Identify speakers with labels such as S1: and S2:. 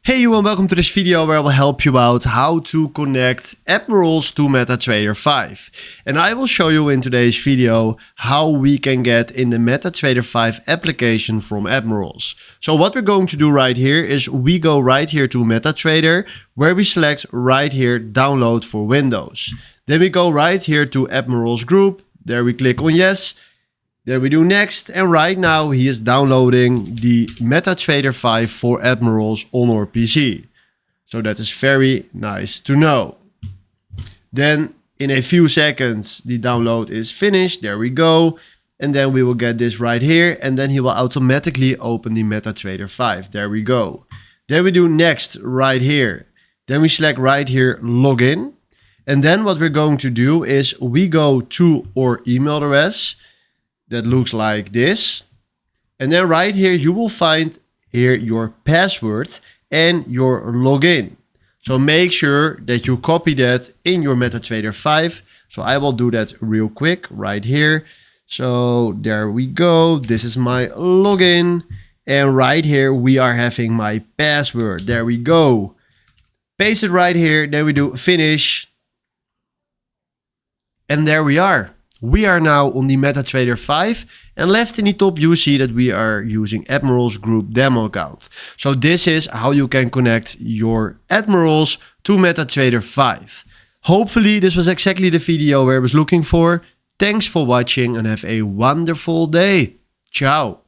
S1: Hey you and welcome to this video where I will help you out how to connect Admirals to MetaTrader 5. And I will show you in today's video how we can get in the MetaTrader 5 application from Admirals. So what we're going to do right here is we go right here to MetaTrader where we select right here download for Windows. Then we go right here to Admirals group. There we click on yes. Then we do next, and right now he is downloading the MetaTrader 5 for Admirals on our PC. So that is very nice to know. Then in a few seconds the download is finished. There we go. And then we will get this right here, and then he will automatically open the MetaTrader 5. There we go. Then we do next right here. Then we select right here login. And then what we're going to do is we go to our email address. That looks like this. And then right here, you will find here your password and your login. So make sure that you copy that in your MetaTrader 5. So I will do that real quick right here. So there we go. This is my login. And right here, we are having my password. There we go. Paste it right here. Then we do finish. And there we are. We are now on the MetaTrader 5, and left in the top you see that we are using Admirals Group demo account. So this is how you can connect your Admirals to MetaTrader 5. Hopefully this was exactly the video where I was looking for. Thanks for watching and have a wonderful day. Ciao.